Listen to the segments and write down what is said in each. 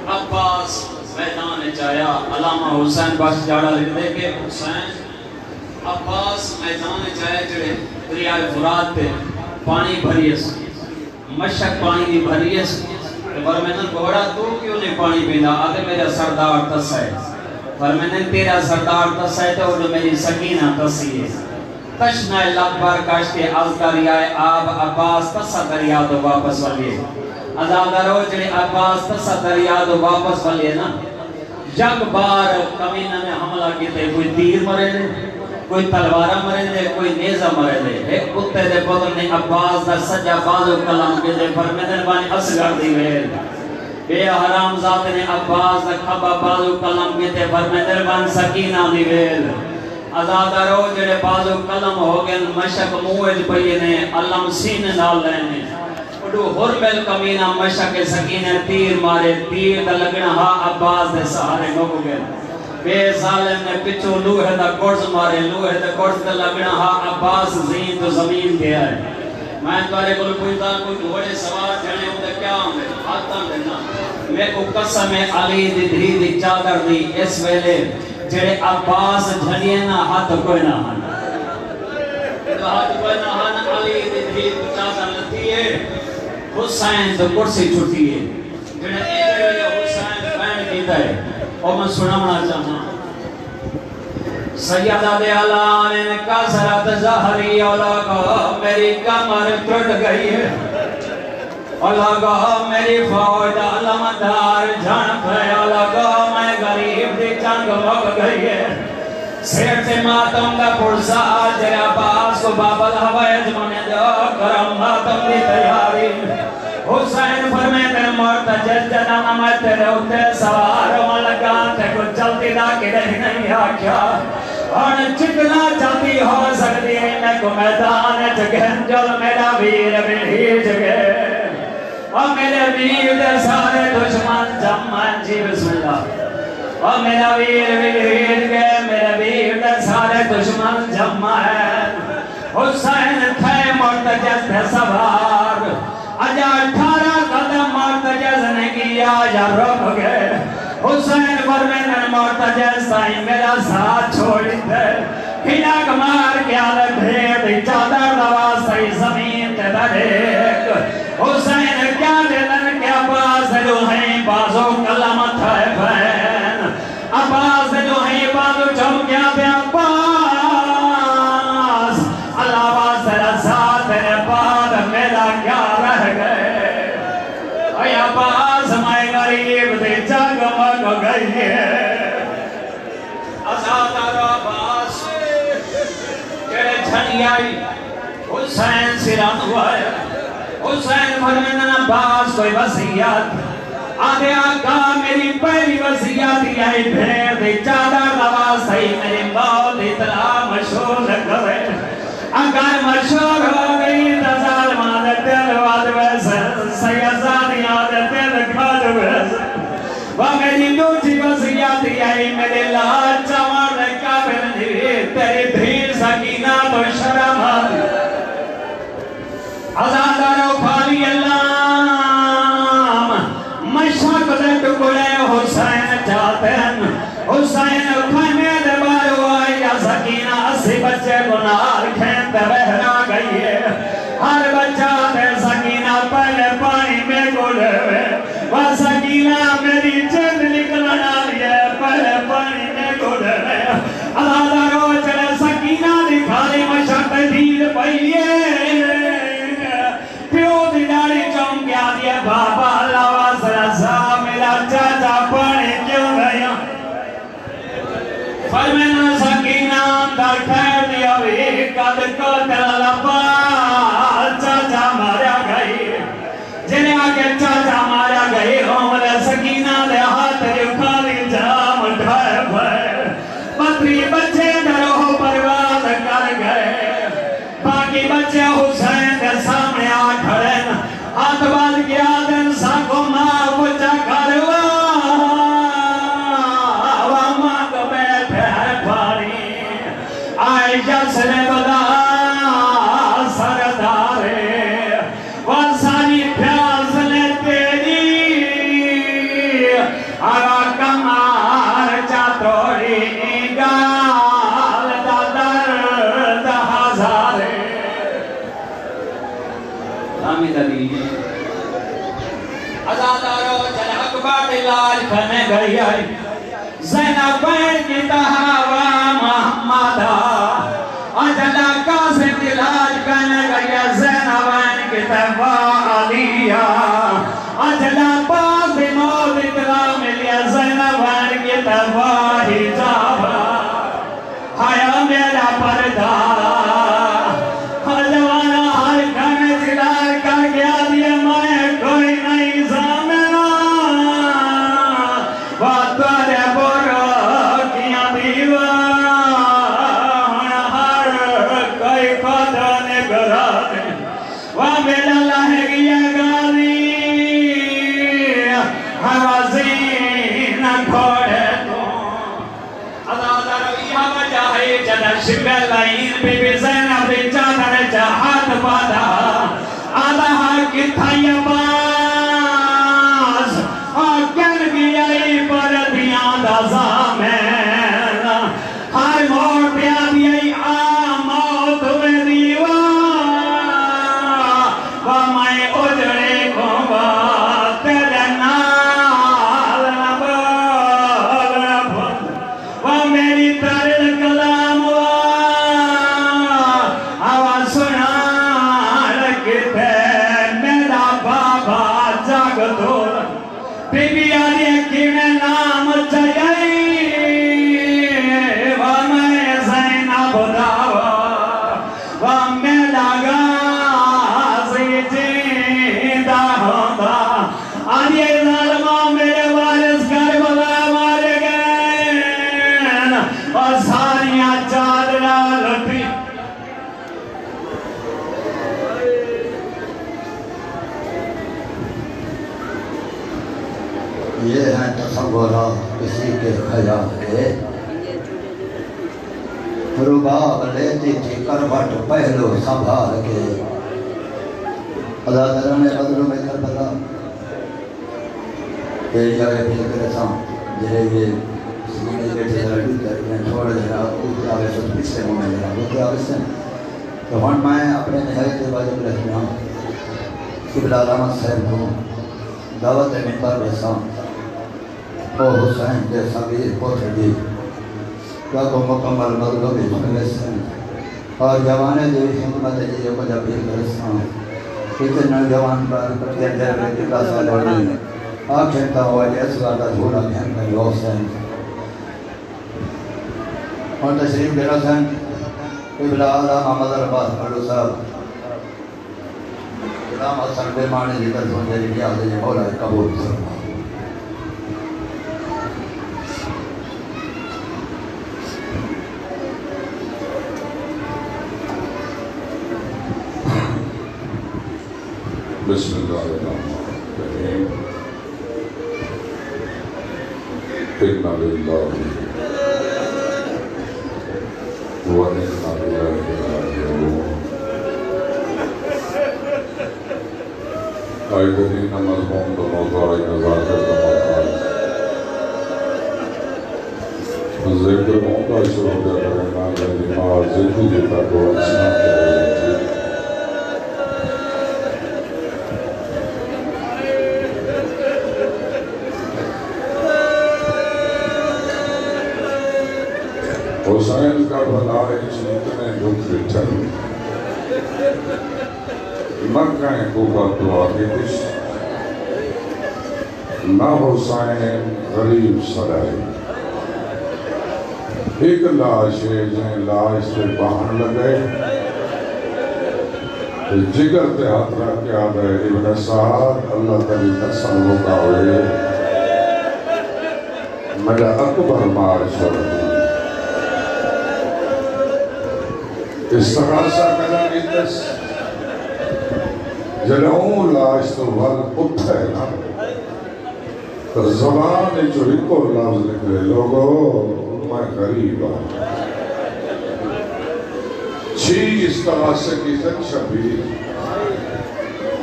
عباس میدان چایا علامہ حسین بخش جاڑا لکھتے کہ حسین عباس میدان چایا جڑے دریائے فرات پہ پانی بھریس مشک پانی دی بھریس فرمینن گھوڑا تو کیوں نے پانی پینا آدھے میرا سردار تس ہے فرمینن تیرا سردار تس ہے تو جو میری سکینہ تسی ہے تشنہ لگ بار کاشتے از دریائے آب عباس تسا دریا دو واپس ولیے ازادارو جڑے عباس تسا دریا دو واپس ولیے نا یک بار کمینہ نے حملہ کیتے کوئی تیر مرے دے کوئی تلوارہ مرے دے کوئی نیزہ مرے دے ایک کتے دے پتر نے عباس دا سجا بازو کلام کے دے فرمیدن بانی اصغر دی ویل بے حرام ذات نے عباس دا کھبا بازو کلام کے دے فرمیدن بانی سکینہ دی ویل ازادارو جڑے بازو کلم ہو گئے مشک موج پئیے نے علم سینے نال لینے اڈو حرمل کمینہ مشک سکینہ تیر مارے تیر دا لگنا ہا عباس دے سہارے نکو گئے بے ظالم نے پچھو لوہے دا گرز مارے لوہے دا گرز دا لگنا ہا عباس زین تو زمین دیا ہے میں توارے کل پوچھتا کوئی گھوڑے سوار جنے ہوں دے کیا ہوں دے ہاتھاں دینا میں کو قسم علی دی دھی دی چادر دی اس ویلے جڑے عباس جھڑیے نا ہاتھ کوئی نہ ہانا ہاتھ کوئی نہ ہانا علی دی دھی دی چادر لتی ہے حسین تو کرسی چھوٹی ہے جڑے ایک حسین پہن کیتا ہے اور میں سنانا چاہاں سیدہ دے علان کسرت زہری اولاگا میری کمر ٹوٹ گئی ہے اولاگا میری فوج علمدار جھن پہ اولاگا میں غریب دی چنگ مگ گئی ہے سیر سے ماتم دا پرسا جرے عباس کو بابل حوائج منے دو کرم ماتم دی تیاری حسین فرمیدن مرتجد جنم میں تیرے ہوتے سوار ملکان تے کچھ جلدی دا کے رہ نہیں آکیا اور چکنا جلدی ہو سکتی ہے میں کو میدان جگہن جل میرا ویر بھی جگہ اور میرے ویر دے سارے دشمن جمعن جی بسم اللہ اور میرا ویر بھی جگہ میرے ویر دے سارے دشمن جمعن حسین تھے مرتجد دے سوار اجا 18 قدم مرتجز نے کیا یا رب گئے حسین فرمینن مرتجز سائیں میرا ساتھ چھوڑی دے ہنک مار کیا لے بھیڑ چادر دواز سائی زمین تے دریک حسین کیا دلن کیا باز جو ہیں بازو کلمت ہے بین اباز جو ہیں بازو چم کیا دے باز اللہ باز رضا تیرے بعد میرا کیا رہ گئے اے عباس میں غریب دے جگ مگ گئی ہے ازادار عباس جڑے جھنی آئی حسین سران ہوا ہے حسین فرمینن عباس کوئی وصیت آدھے آقا میری پہلی وصیت آئی بھیر دے چادر نواز سہی میری موت اطلاع مشہور کرے اگر مشہور ہو گئی تزال مادر دل واد ویسن سیزانی آدر دل کھاج ویسن وہ میری دوچی وصیت آئی میرے لال چوان کابل نیوی تیری دھیر سکینہ تو شرم آدھی ازادارو پھالی اللہ مشک دے ٹکڑے حسین جاتے ہیں حسین کھانے دے بارو آئی یا سکینہ 80 بچے کو نال کھینتے بہنا گئی ہے ہر بچہ دے سکینہ پہلے پانی میں گولے ہوئے وہ سکینہ میری جد نکلنا لیے پہلے پانی میں گولے ہوئے اللہ دا رو چلے سکینہ دکھالی مشک دیر پہیے پیو دی ڈاڑی چون کیا دیا بابا اللہ واسر رضا میرا چاچا پانی کیوں گیا فرمین سکینہ در خیر دیا بھی قد قتل لبا چاچا ماریا حامد علی ازادارو جل اکبر علاج کرنے گئی آئی زینب بین کی تہاوا محمدہ اجلا قاسم علاج کرنے گئی زینب بین کی تہاوا علیہ اجلا پاس موت اطلاع ملیا زینب بین کی تہاوا حجابہ ہایا میرا پردہ شکل لائن بی بی زینب دی چادر جہاد پادا آدھا کی تھائی باز آکل گیائی پر دیاں دا زامین ہر مور پیا دیائی آموت میں دیوان و میں اجڑے کو بات تیرے نال نبال نبال و میری ترل کلام بی بی آلی اکیم نام چاہیے وَمَيْ زَيْنَبُ دَعْوَا وَمَيْ لَغَازِ جِندہ ہوندہ آلی ظالمہ میرے وارث کربلا مار گئے اور ساریاں چادرہ لٹی یہ ہیں تصورات کسی کے خیال کے رباب لیتی تھی کروٹ پہلو سنبھال کے اللہ تعالیٰ نے بدلوں میں کربلا یہ جائے پھر کرساں جہے یہ سینے بیٹھے لڑی کر میں چھوڑ دینا اوپر آگے سب پچھے میں لینا اوپر آگے سے تو ہن میں اپنے نہایت واجب رکھنا قبلہ علامت صاحب کو دعوت منبر رساں او حسین کے صغیر پوچھ دی کیا کو مکمل مطلبی مخلصن اور جوانے دی خدمت جیئے کو جب بھی کرسان اتنے جوان پر پرکر جائے میں کتا سا لڑی آنکھیں تا ہوا جی اسوار کا جھوڑا مہم کری حسین اور تشریف کے رسن قبلہ آدھا محمد عباس ملو صاحب قدام حسن بیمانی ذکر سنجھے جی آدھے جی مولا قبول سرما بسم اللہ الرحمن الرحیم اِنَّ لِلَّهِ وَإِنَّ إِلَيْهِ رَاجِعُونَ آئیدین مضمون تو موضوع نظاکر دماغ ذکر موقع شروع کرنا دماغ ذکر جتا کو اچھنا کرے حسین کا بھلائی چیتنے دکھ بچھن مکہیں کو کا دعا کی دش نہ حسین غریب سرائی ایک لاش ہے جنہیں لاش سے باہن لگے جگر تے ہاتھ رکھ کے آدھے ابن سعاد اللہ تعالی نسل ہوتا ہوئے مجھے اکبر معاشر استغاثہ کرنا گیتس جلعون لاش تو ول اٹھے نا تو زبان جو ایکو لفظ نکلے لوگو میں غریب ہوں چھی استغاثہ کی تک شبیر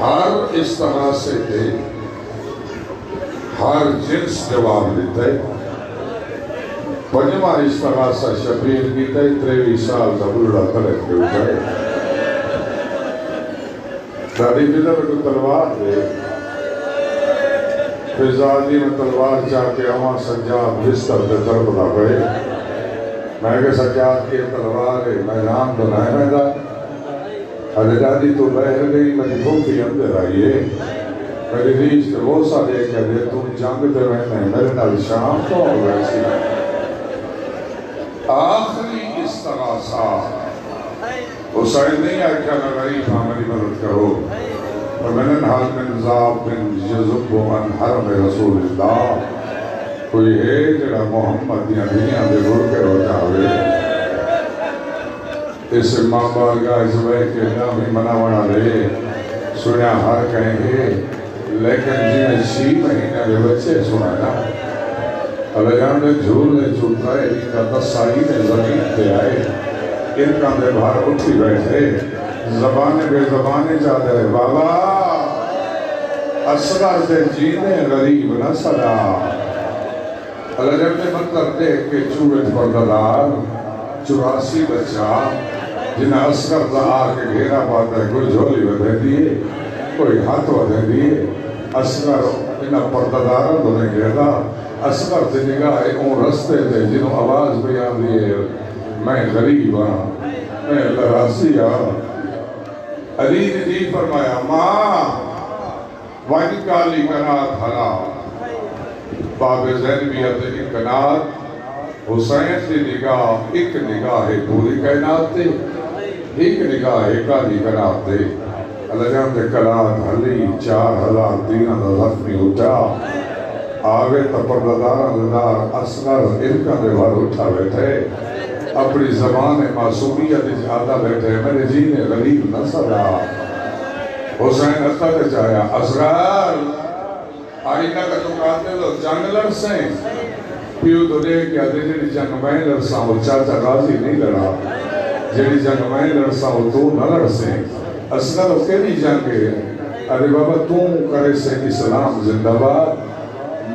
ہر استغاثے دے ہر جنس جواب دیتا ہے پنجمہ استغاثہ شبیر کی تے 23 سال دا بلڑا تلک کے اٹھائے داری فضا میں کوئی تلوار دے فضادی میں تلوار چاہ کے اما سجاد بستر دے ضرب نہ پڑے میں کہ سجاد کی تلوار ہے میدان تو نہ میدان حضرادی تو بہر گئی میری بھوکی اندر آئیے میری ریش کے وہ سا دے کے دے تم جنگ دے رہنے میرے نال شام تو ہو گئے سی آخری استغاثہ حسین نہیں آئے کیا میں غریب ہاں میری مدد کرو ومن حال من ذاب بن یزب من حرم رسول اللہ کوئی ہے جڑا محمد دیا دنیا دے گھر کے ہو جاوے اس ماں بارگاہ اس وے کے نام ہی مناونا لے سنیا ہر کہیں گے لیکن جنہیں 6 مہینے دے بچے سنا نا اللہ جان نے جھول نے چھوٹا ہے ان کا 10 سائی نے زمین پہ آئے ان کا دے باہر اٹھی بیٹھے زبانے بے زبانے جاتے رہے بابا اصغر دے جینے غریب نہ صدا اللہ جب نے مطلب دیکھ کے چوبت پرددار 84 بچہ جنہیں اصغر دا آکے گھیرا پاتا ہے کوئی جھولی بدھے دیئے کوئی ہاتھ بدھے دیئے اصغر انہیں پرددارہ دھنے گھیرا اصغر سے نگاہ اون رستے تھے جنہوں آواز بیان دیئے میں غریب ہاں میں لراسی ہاں علی نے جی فرمایا ماں وائن کالی کنات حلا باب زینبیت انکنات حسین کی نگاہ ایک نگاہ ہے پوری کائنات تے ایک نگاہ ہے کالی کنات تے اللہ جان دے کلات حلی 4 حلا دینا دا زخمی اٹھا آگے تپرددارہ دار اصغر انکا دے بار اٹھا بیٹھے اپنی زبان معصومیت اجادہ بیٹھے میرے جینے غریب نہ صدا حسین اتا دے چاہیا اصغر آئینہ کا تو کہتے لو جنگ لڑسیں پیو تو دے کیا دے جنی جنگ میں لڑساں وہ چاچا غازی نہیں لڑا جنی جنگ میں لڑساں وہ تو نہ لڑسیں اصغر اس کے بھی جنگ ہے ارے بابا تو کرے سے اسلام زندہ باد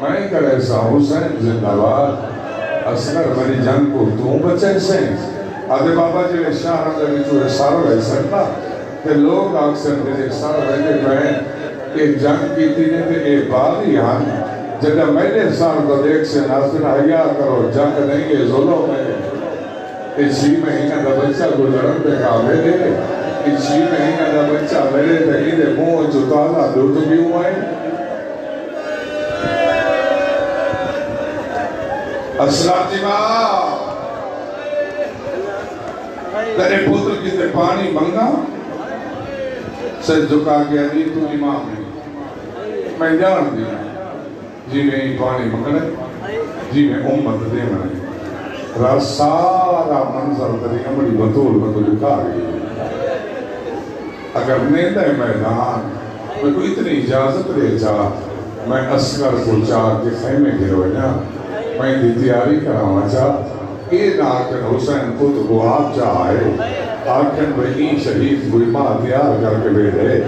میں کرے سا حسین زندہ باد اصغر میری جنگ کو تو بچے سے آدھے بابا جلے شاہ رضا بھی چوہے سارا رہ سکتا کہ لوگ اکثر میرے سارا رہتے بہن ایک جنگ کی تینے تھے ایک باغی ہاں جگہ میں نے سار کو دیکھ سے ناظرین حیاء کرو جنگ نہیں ہے ظلم ہے اس 6 مہینہ دا بچہ گزرن پہ کعبے دے اس 6 مہینہ دا بچہ میرے تقید منہ چتالا دودھ بھی ہوئے اسلاتی ماں تیرے پتر کی تے پانی منگا سے جھکا گیا نہیں تو امام نہیں میں جان دیا جی میں پانی منگنے جی میں امت دے منے را سارا منظر تری امڑی بطول میں تو لکھا گئی اگر نیندہ میدان میں کوئی اتنی اجازت لے چاہ میں اصغر کو چاہ کے خیمے گروے نا میں دی تیاری کراما چاہ یہ آکن حسین خود کو آپ چاہے آکن بھئی شہید کوئی ماں تیار کر کے بیٹھے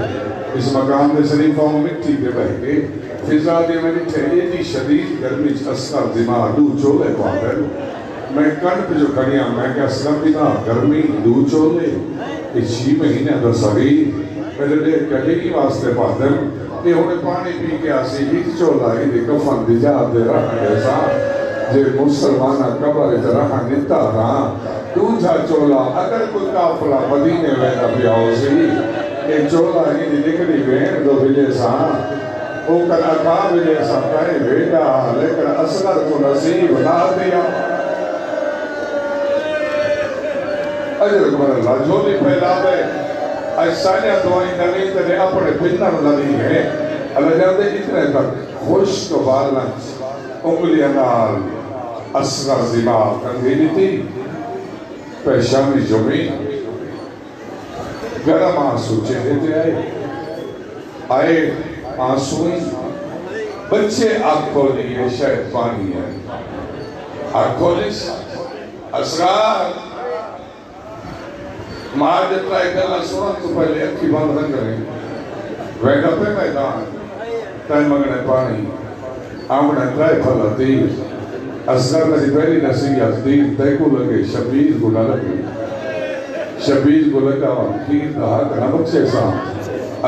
اس مقام دے شریفوں مٹی کے بہ کے فضا دے میں نٹھے دی شدید گرمی اصغر دماغ دو چولے کو آگر میں کنڈ پہ جو کھڑیاں میں کہ اصغر دماغ گرمی دو چولے اس 6 مہینے دا صغیر میں نے کہے کی واسطے پاتے کہ انہیں پانی پی کے آسی ہی چولا ہی دے کفن دی جات دے رہا جیسا جے مسلمانہ قبر اتراہ نتا رہا دوجھا چولا اگر کوئی کافلہ مدینے ویدہ بھی آؤ سی یہ چولا ہی دی نکلی بین دو بھی جیسا وہ کر اکاب جیسا کہے بیٹا لیکن اصغر کو نصیب نہ دیا اجر کمر اللہ جھولی پھیلا دے ایسانیہ دعائیں نبی تیرے اپنے پنر نبی ہے اللہ جاندے اتنے تک خوش تو بالنا انگلی انال اصغر دماغ کنگیلی تھی پیشانی جمعی گرم آنسو چہرے تے آئے آنسویں بچے آگ کھولی یہ شاید پانی ہے آگ کھولی اصغر ماں جتنا ایک اللہ سنا تو پہلے اکھی بند رنگ کریں ویگا پہ میدان تین مگنے پانی آمنے ترائے پھلا تیر اصغر میری پہلی نصیحت تیر تے کو لگے شبیر کو نہ لگے شبیر کو لگا کیر کہا کہ نہ بچے سام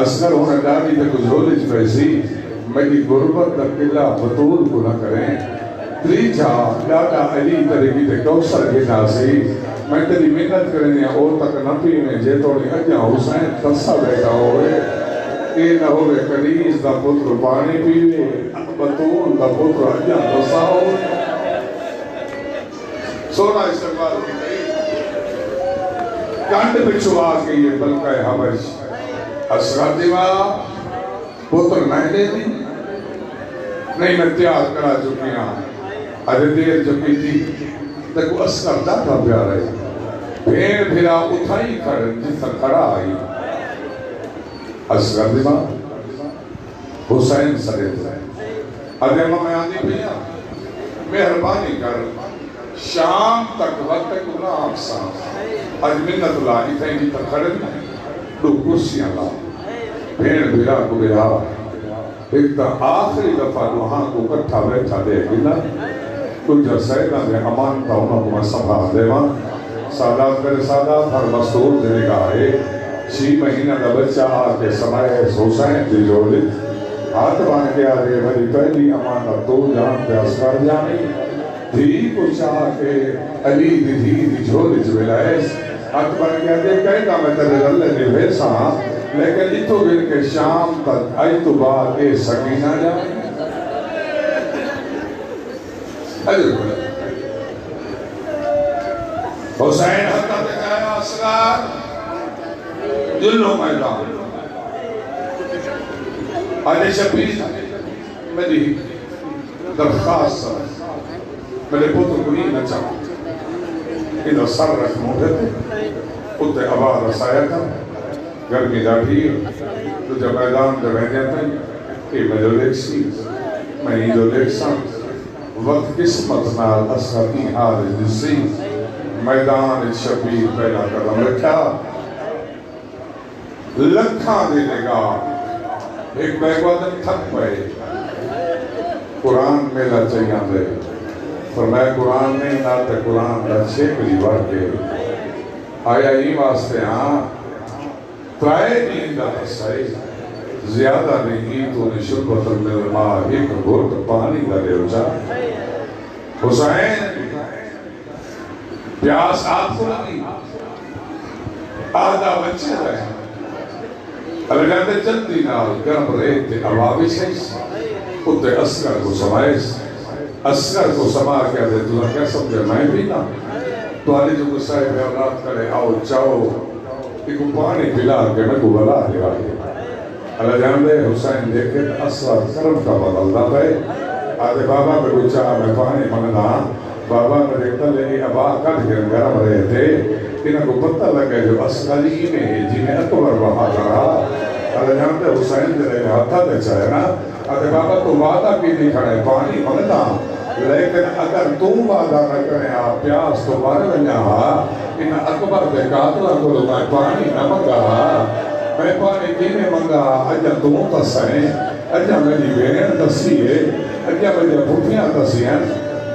اصغر ہونے ڈالی تے گزولج پیسی میری غربت دا قلعہ بطول کو نہ کریں تریجا ڈاڈا علی طریقی تے کوثر کے ناسی میں تیری محنت کرنے اور تک نہ پینے جے توڑی اجاں حسین تسا بیٹا ہوئے اے نہ ہوئے کنیز دا پتر پانی پیوے بطول دا پتر اجاں تسا ہوئے سونا استقبال کی گئی کانڈ پچھو آ گئی ہے بلکہ حبش اصغر دیوا پتر نہیں دے دی نہیں میں تیار کرا چکی ہاں آدھے دیر چکی تھی تک اصغر داتا پیارا ہے پھیر بھیرا اتھائی کھڑن جتا کھڑا آئی اصغر دیوا حسین سرے تھے آدھے میں آدھی بھیا مہربانی کر شام تک وقت گناہ اقسام آج منت اللہ اتھائی جتا کھڑن دو کرسیاں لا بھین بھیرا کو بھیرا ایک تا آخری دفعہ وہاں کو کٹھا بیٹھا دے گنا کچھ سیدہ دے امان تا انہوں کو میں سبھا دے وہاں سادات کرے سادات ہر مستور دے گا ہے 6 مہینہ دا بچہ آکے سمائے حسین دی جوڑی ہاتھ بان کے آرے بھلی پہلی امانت تو جان پہ اصغر جانی دھی کو چاہ کے علی دی دھی دی جھولی جویلائے ہاتھ بان کے آرے کہتا میں تیرے اللہ نے ویسا لیکن اتو گن کے شام تک آئی تو بعد اے سکینہ جائے حضر بڑھا حسین حتہ دکھایا اصغر جلو میدان آج شبیر میری درخواست میرے پوتر کو نہیں نہ چاہوں انہوں سر رکھ موڑے تھے اتے عبا رسایا تھا گرمی داڑھی تو جب میدان جب میں جاتا ہے کہ میں جو لیک سی میں ہی جو لیک سا وقت قسمت نال اصغر کی حال جسی میدان شبیر پہلا قدم رکھا لکھاں دینے گا ایک بیگوادن تھک پائے قرآن میلا چاہیاں دے فرمائے قرآن نہیں ناتے قرآن دا چھیکلی بڑھ کے آیا ہی واسطے ہاں ترائے دین دا حسائی زیادہ نہیں تو نے شربت الماء ایک گھوٹ پانی دا لے اچھا حسین پیاس آپ کو لگی آدھا بچے رہے اگر کہتے جلدی نال گرم ریتے عوابی سیس اتے اصغر کو سمائیس اصغر کو سما کہتے تو نہ کیا سمجھے میں بھی نہ تو آلی جو گسائے میں اولاد کرے آؤ چاہو ایک پانی پلا کے میں کو بلا دے آئے اللہ جان دے حسین دیکھے اصغر کرم کا بدل دا ہے آدھے بابا میں کو چاہ میں پانی منگنا بابا میں دیکھتا لے ابا کٹ کے گرم رہے تھے انہوں کو پتہ لگے جو اصغری میں جنہیں اکبر وہاں رہا اللہ جانتے حسین دے رہے ہاتھا دے چاہے نا آدھے بابا تو وعدہ کی نہیں کھڑے پانی منگنا لیکن اگر تم وعدہ نہ کریں آپ پیاس تو مر بنیا ان اکبر دے قاتلہ کو میں پانی نہ منگا میں پانی کینے منگا اجا تم تسائیں اجا میری بہن تسی ہے اجا میری بھوٹیاں تسی ہیں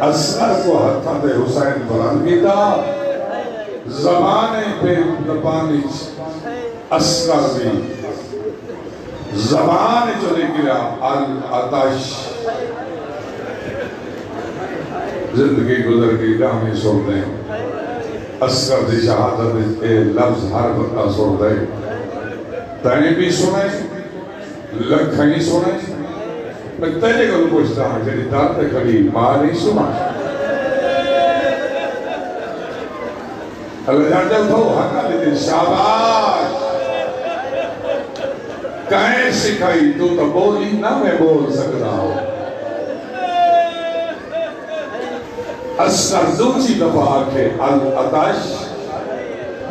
اصغر کو ہتھاں دے حسین بلند کیتا زمانے پہ نپانی اصغر دی زبان چلے گیا العطش زندگی گزر گئی گامی سن دیں اصغر دی شہادت اے لفظ ہر وقت سن دیں تینے بھی سنیں لکھیں سنیں میں تینے کو پوچھتا ہوں جنہی دارت کھڑی ماں نہیں سنا اللہ جانتے ہو حقا لیکن شاباش کہیں سکھائی تو بولی نہ میں بول سکتا ہوں اصغر دوچی دفعہ آکے العطش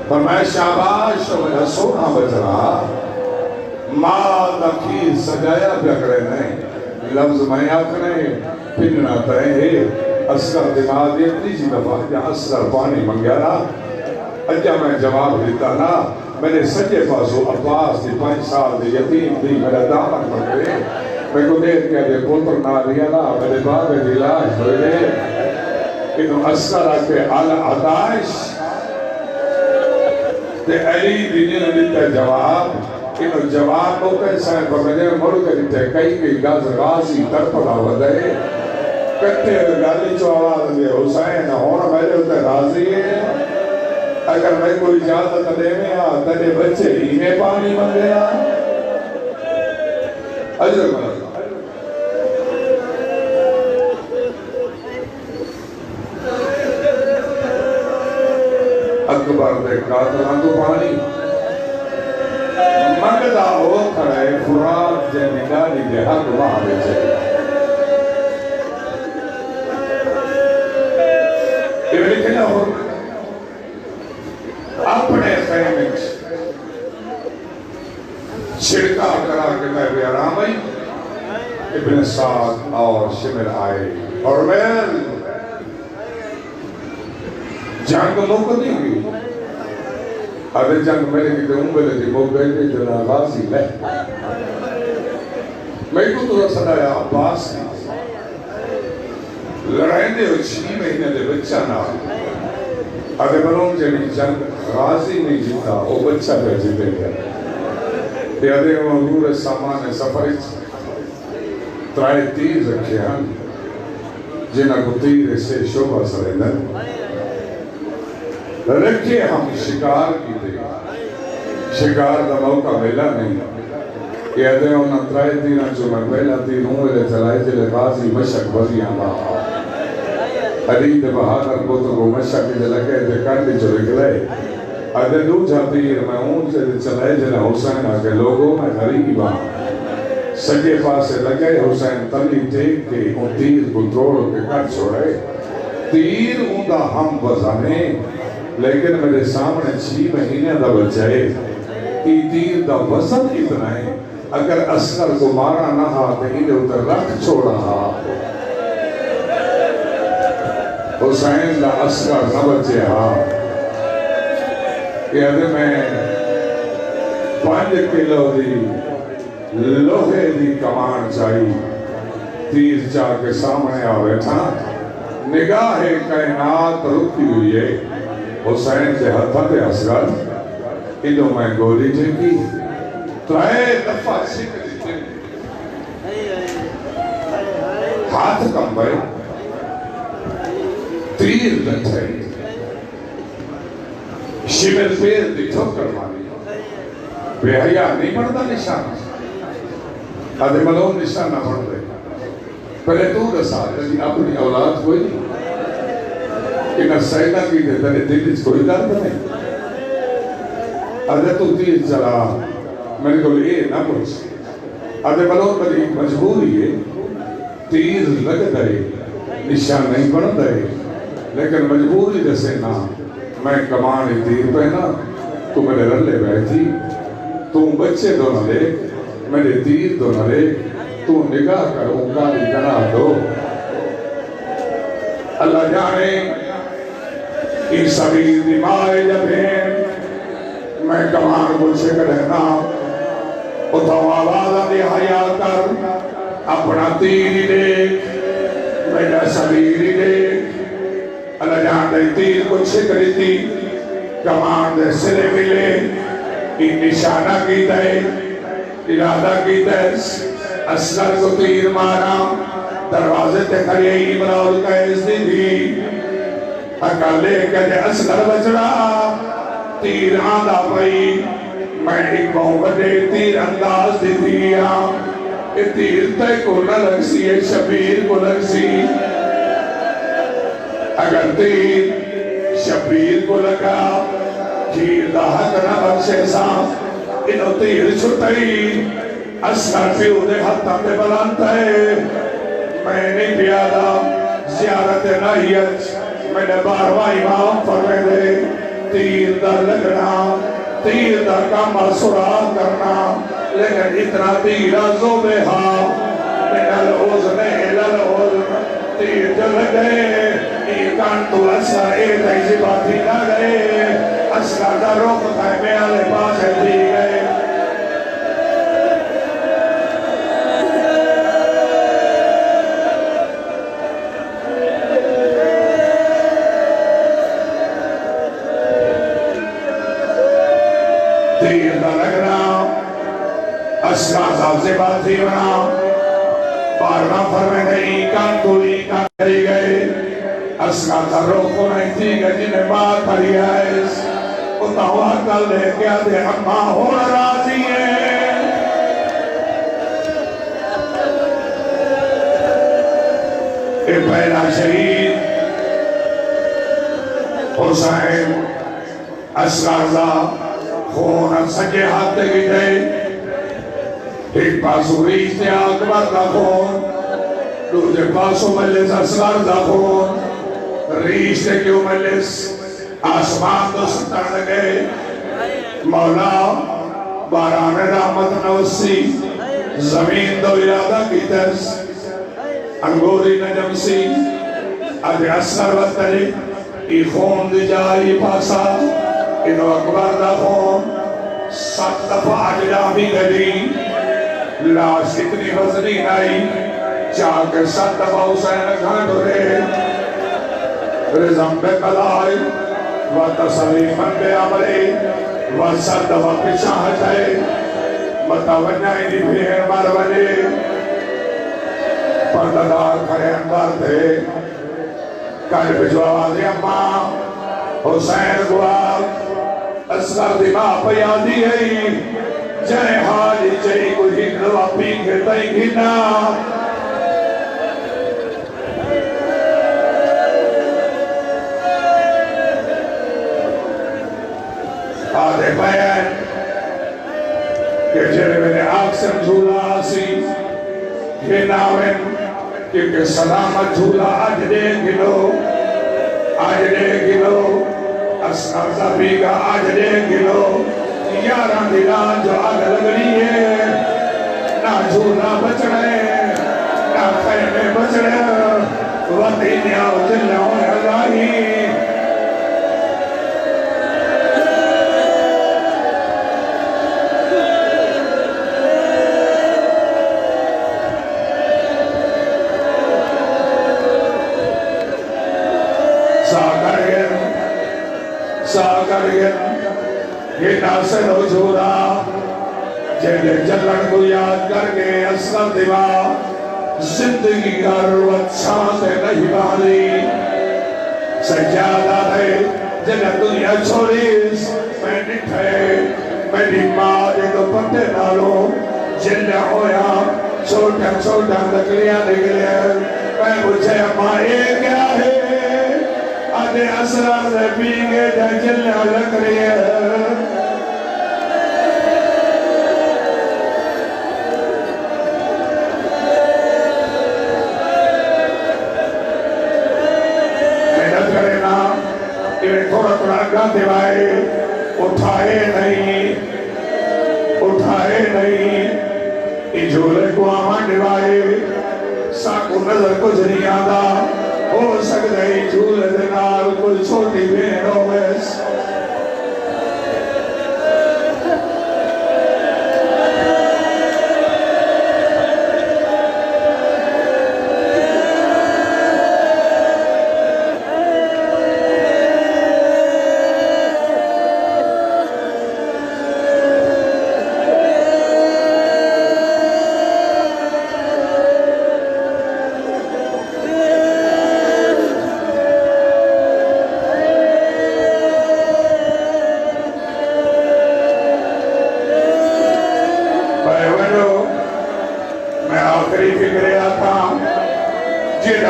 فرمائے شاباش تو مجھے سونا بچ رہا ماں دکھیر سجایا بیکڑے نہیں لفظ میں آکنے پھرنا تہے اصغر دماغ دے تیجی دفعہ جہاں اصغر پانی منگیا نا اجا میں جواب دیتا نا میرے سجے پاسو عباس دی 5 سال دی یتیم دی میرا دامن پکڑے میں کو دیر کیا دے پوتر نہ لیا نا میرے بابے دی لاش ہوئے دے انہوں اصغر آکے العطش تے علی دی نے دیتا جواب انہوں جواب ہوتے سائن پر مجھے مڑ کے دیتے کئی کئی گاز غازی ترپڑا ودے کٹھے گالی چو آواز دے حسین ہونا میرے ہوتے راضی ہے اگر میں کوئی اجازت دے میں تیرے بچے ہی میں پانی من گیا اجر من اکبر دے قاتلان تو پانی منگدہ ہو کھڑے فرات جے نگالی دے حق وہاں بے چلے یہ لکھنا ہو اپنے خیمے چھڑکا کرا کے میں بھی آرام آئی ابن سعد اور شمر آئے اور میں جنگ موقع نہیں ہوئی ابھی جنگ میرے کی تے انگلے دی موقع ہے جو غازی لے میں کو تو صدایا عباس لڑائیں دے ہو 6 مہینے دے بچہ نہ ابھی بلوں جنی جنگ غازی نہیں جیتا وہ بچہ پہ جیتے گیا پیادے حضور سامان سفر ترائے تیر رکھے ہیں جنہ کو تیر سے شعبہ سرندر رکھے ہم شکار کی دے شکار دا موقع ملا نہیں پیادے انہاں ترائے تیرہ جو میں پہلا تیر ہوں میرے چلائے جلے غازی مشک وزیاں باہا حدید بہادر کو تو وہ مشک کے لگے تھے کانٹی جو نکلے ادھے دو جاتیر میں اون سے چلائے جلے حسین آگے لوگوں میں غریب آن سجے پاسے لگے حسین تلی ٹیک کے ان تیر کو توڑ کے کٹ چھوڑے تیر ان دا ہم وزانے لیکن میرے سامنے 6 مہینے دا بچائے ای تیر دا وزن اتنا ہے اگر اسکر کو مارا نہ ہا تو انہیں اتر رکھ چھوڑا ہا حسین دا اسکر نہ بچے ہا کہ ادھے میں 5 کلو دی لوہے دی کمان چاہی تیر چاہ کے سامنے آوے تھا نگاہ کائنات رکی ہوئی ہے حسین سے حدت اسکر انہوں میں گولی جنگی ترائے دفعہ سکھ دیتے ہاتھ کم بھائی تیر لٹھے شمر پیر دی ٹھوکر ماری بے حیاء نہیں پڑھتا نشان آدھے ملون نشان نہ پڑھ دے پہلے تو رسا جیسے اپنی اولاد کوئی نہیں کہ نہ سیدہ کی دے تنے دل کوئی درد نہیں آدھے تو تیر چلا میں نے کہا یہ نہ پوچھ آدھے ملون بڑی مجبوری ہے تیر لگ دے نشان نہیں پڑھ دے لیکن مجبوری جیسے نہ میں کمان تیر پہنا تو میرے رلے بیٹھی تو بچے دو نہ لے میرے تیر دو نہ لے تو نگاہ کر انکاری کنا دو اللہ جانے کی سبیر دیمائے جبیں میں کمان مجھے کرنا اتھاؤ آوازہ دے حیاء کر اپنا تیری دیکھ میرا سبیری دیکھ اللہ جان دے تیر کو چھکری تھی کمان دے سلے ملے ان نشانہ کی دے ارادہ کی دے اسکر کو تیر مارا دروازے تے کھڑی عمران کا ایسی تھی اکالے کہتے اسکر بچڑا تیر آندھا پئی میں ایک بہوں بڑے تیر انداز دی دیا یہ تیر تے کو نہ لگ سی ہے شبیر کو لگ سی اگر تیر شبیر کو لگا کھیر دا حق نہ بخشے سانس انہوں تیر چھٹائی اسکر پیو دے حتہ پہ بلانت ہے میں نہیں پیادا زیارت نحیت میں نے 12واں امام فرمے دے تیر دا لگنا تیر دا کام سرات کرنا لیکن اتنا تیرہ زوبے ہاں من العزن الى العزن تیر جو لگے ایکان تو اسکر ایک ایسی باتی نہ گئے اسکر دا روک خیمے آلے پاس ہے دی گئے تیر دا لگنا اسکازہ سے باتی بنا بارنا فرمے گئی کان کوئی کان کری گئے اسکازہ روکو نہیں تھی کہ جنہیں بات کری آئے اتاوا کل لے کیا دے اممہ ہونا راضی ہے اے پہلا شہید حسین اسکازہ خون سجے ہاتھ کی دے ایک پاسو ریشتے اکبر دا خون دوسرے پاسو مجلس اسکازہ خون ریشتے کیوں مجلس آسمان تو ستر لگے مولا باران رحمت نوسی زمین دو ارادہ کی ترس انگوری نجم سی ادھے اثر وطلی ای خون دی جائی پاسا انو اکبر دا خون سات دفعہ اجلا بھی گلی لاش اتنی وزنی نائی چاکر سات دفعہ حسین گھنڈو رے رزم بے قلائی وَتَسَلِيمًا بِعَمَلِي وَسَدَّ وَقِشَاں ہٹائے متوجہی دی بھیر مرولی پرددار کھڑے اندر دے کل بجوازی اممہ حسین گواب اصغر دی ماں پیادی ہے جائے حالی چاہی کوئی ہنگلو اپی گھتائی گھنا آدھے بیان کہ جنہیں میں نے آکسن جھولا آسی یہ ناوین کیونکہ سلامت جھولا آج دے گلو اسکر زبیگا آج دے گلو یاران دلان جو آگ لگنی ہے نہ جھولا بچڑے نہ خیمے بچڑے وطینیا و جلعون اللہی یہ ناصر ہو جھولا جیلے جلن کو یاد کر کے اصل دیوا زندگی گر و چھانتے نہیں بالی سجادہ ہے جلے دنیا چھوڑیس میں نٹھے میری ماں دے دو پتے نالو جلے ہویا چھوٹا نکلیاں نکلے میں مجھے مائے کیا ہے آدھے اسرار دے پیگے دے جلے لگ رہی ہے تھوڑا دیوائے اٹھائے نہیں جھولے کو آمان دیوائے ساکو نظر کچھ نہیں آدھا ہو سکتا ہے جھولے دنال کوئی چھوٹی بین ہو بیس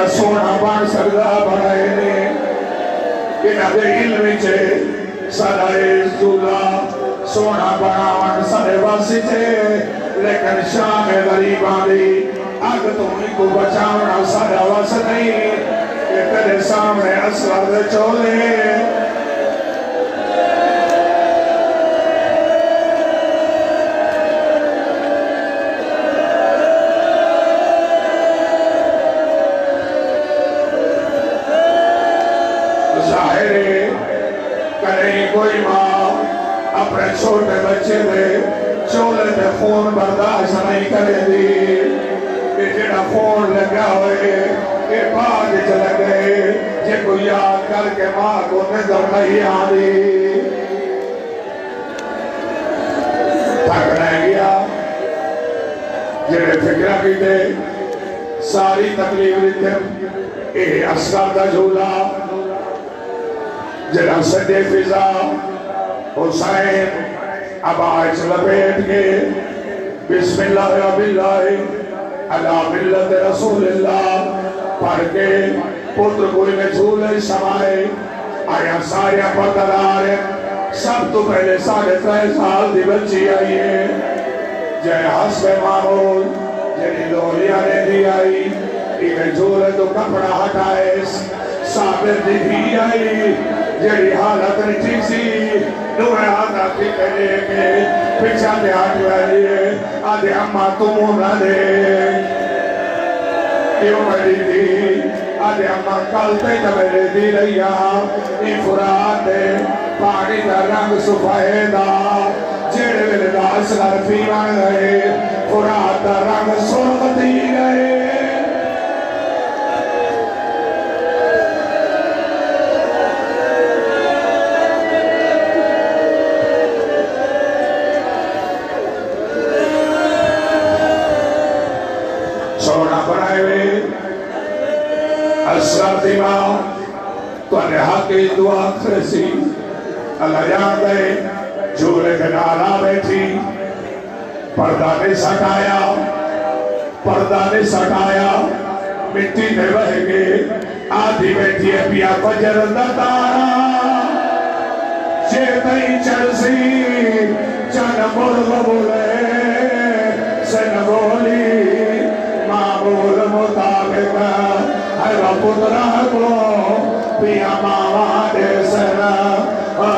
سونا بان سکتا بڑھائے نے انہاں دے علمی چھے سادائے زولا سونا بناون سارے واسی چھے لیکن شام غریبان دی آگ تو انہی کو بچاونا سادہ واس نہیں کہ تیرے سامنے اسرار دے چولے کوئی ماں اپنے چھوٹے بچے دے چولے دے خون برداشت نہیں کرے دی کہ جنہا خون لگا ہوئے کہ باغ چلے گئے جے کو یاد کر کے ماں کو نظر نہیں آدھی تھک نہیں گیا جڑے فکرہ کی دے ساری تکلیف دیتے اے اصغر دا جھولا جڑا سجے فضا حسین عبائش لپیٹ کے بسم اللہ رب اللہ علی ملت رسول اللہ پڑھ کے پتر کوئی میں جھولے سمائے آیا ساریا پتر آرے سب تو پہلے 3.5 سال دی بچی آئی ہے جے حسب معمول جنی لولیاں نے دی آئی ایمیں جھولے تو کپڑا ہٹائے صابر دی بھی آئی جیڑی حالت نہیں ٹھیک سی نوے آدھا کی کہنے کے پچھا دے ہاتھ والئے آدھے اممہ تم نہ دے کیوں میری دی آدھے اممہ کلتے تو میرے دی رہیا ای فرات دے پانی دا رنگ سفیدہ جیڑے میرے دا اصغر فیمان گئے فرات دا رنگ سرخ دی گئے اصغر دی ماں تو انہیں حق کی دعا کرسی اللہ جان دے جھولے کے نالا بیٹھی پردہ نے سٹایا مٹی میں بہ گے آدھی بیٹھی ہے پیا فجر دا تارا چیتائی چلسی چن مرغ بولے سن بولی معمول مطابق پترہ کو پیا ماما دے سنا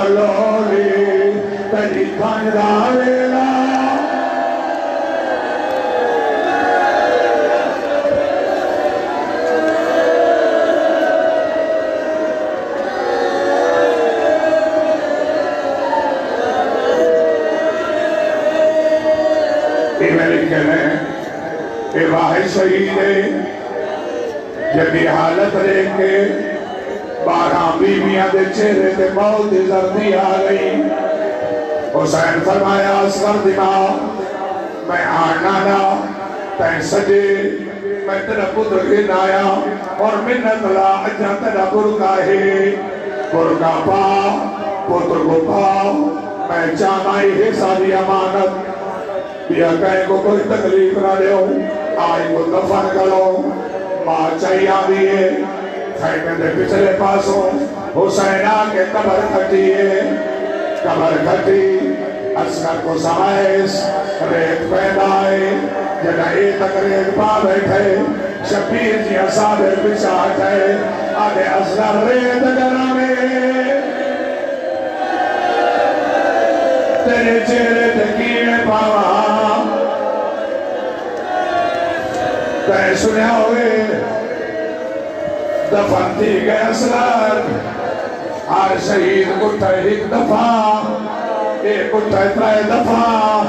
لولی تجی کھنڈا ویلا یہ میں لکھے ہیں یہ واحد شہید ہے جبی حالت دیکھ کے 12 بیویاں دے چہرے تے موت دی زردی آ گئی حسین فرمایا اصغر دی ماں میں آنا نہ تین سجے میں تیرا پتر گنایا اور منت لا اجا تیرا برکا ہے برکا پا پتر کو پا میں چانائی ہے ساری امانت بیا کہیں کو کوئی تکلیف نہ دے آئی کو دفن کرو ماں چاہیے آدھیے خیمے دے پچھلے پاسوں حسین آکے قبر کھٹی اصغر کو سمائش ریت پیدائے جنہ تک ریت پا بیٹھے شبیر جی صابر بچاٹ ہے آدھے اصغر ریت جنہ میں تیرے چہرے تکینے پاوا تے سنیا ہوئے دفن تھی گئے اصغر ہر شہید کٹھے 1 دفعہ ایک کٹھے 3 دفعہ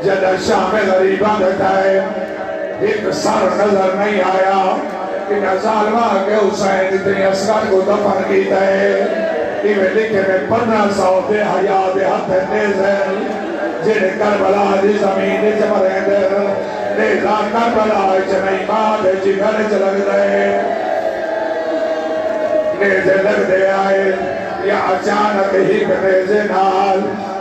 جدہ شام غریبہ بیٹھائے ایک سر نظر نہیں آیا کہ ظالمہ کے حسین اتنی اصغر کو دفن کی دے ایویں لکھے میں 1500 بے حیاء بے حد نیزل جنہیں کربلا دی زمین جمرے در نیزہ کربلا چنئی ماں دے جگر چلگ دے نیزے لگ دے آئے یا اچانک ہی نیزے نال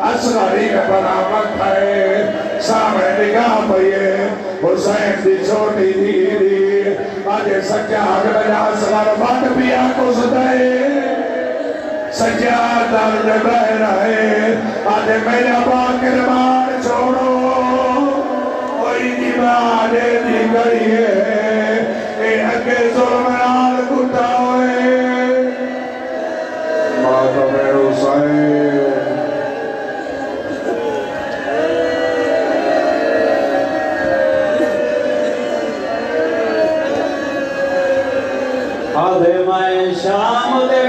اصغری میں برآمد ہے سامنے نگاہ پئیے حسین دی چھوٹی دیدی آجے سجاد بجا اصغر بات پیا کو سدائے سجاد درد بہ رہے آجے میرا باکر مار چھوڑو کوئی دیوانے دی گئی ہے اے اگے ظلم نال کٹا ہوئے ماتم حسین آدھے میں شام دے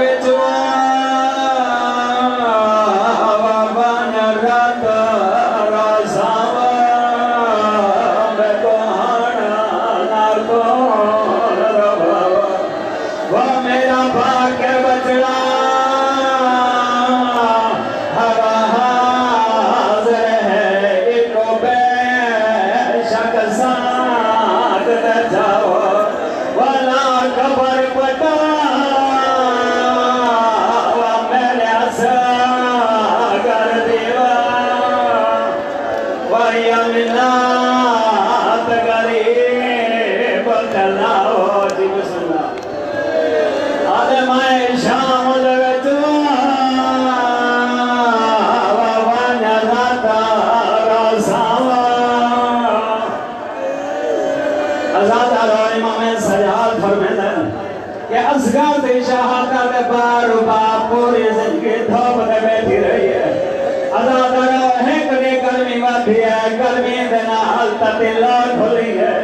کہ اصغر دی شہادت بار بار پوری زندگی دھوپ دے بیٹھی رہی ہے ازادارو ایک دی گرمی وادھی ہے گرمی دے نال تتلو کھلی ہے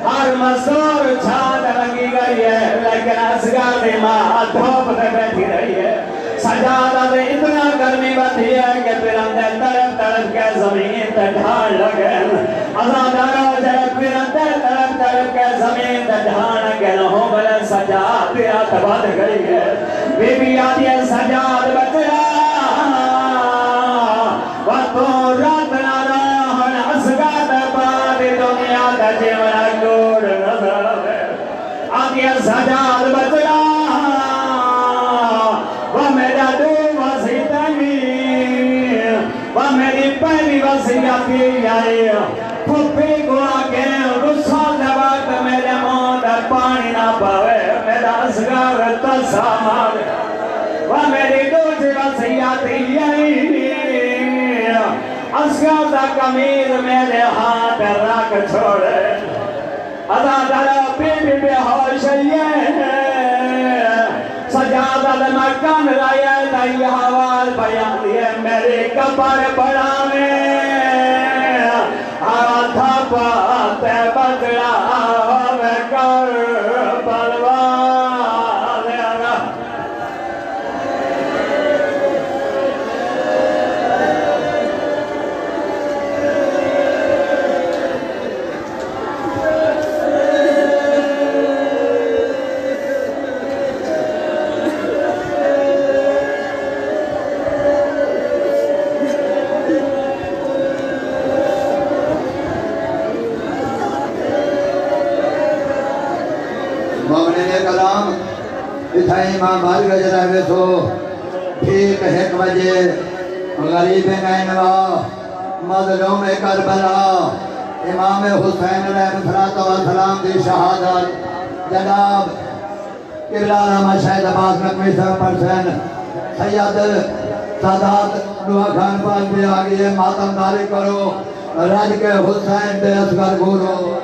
ہر مزدور چھات لگی گئی ہے لیکن اصغر دی ماں دھوپ دے بیٹھی رہی ہے سجادہ دے اتنا گرمی وادھی ہے کہ پرندے تڑپ تڑپ کے زمین تے ڈھان لگے ازادارو جب پرندے تڑپ تڑپ کے زمین تے ڈھان لگے ہو بلے سجاد رات بد گئی ہے بی بی آدھی ہے سجاد بچڑا وقتو رات نہ رہن اصغر بعد دنیا دا جیونا گوڑ نظر آوے آدھی ہے سجاد بچڑا وہ میرا دو وسیعتنی وہ میری پہلی وسیعتی آئی پھپی کو آگے رسا دوات میرے منہ در پانی نہ پاوے میرا اصغر تسا مارے وہ میری دوسری وسیعتی آئی اصغر دا کمیر میرے ہاتھ رکھ چھوڑے ازادارو بی بی بے ہوش سجادہ دے مکان رائے دائی حوال بیان دیئے میرے کپر بڑا میں آتھا پاتے بچڑا میں کر پروان دیارا کلام اتھائی امام مالک جناب سو ٹھیک 1 بجے غریب نینوا مظلوم کربلا امام حسین علیہ السلام دی شہادت جناب قبلہ علامہ شہید عباس نقوی صاحب پرسین سید سادات دعا خان پاس بھی آگئے ماتم داری کرو رج کے حسین دے اصغر گورو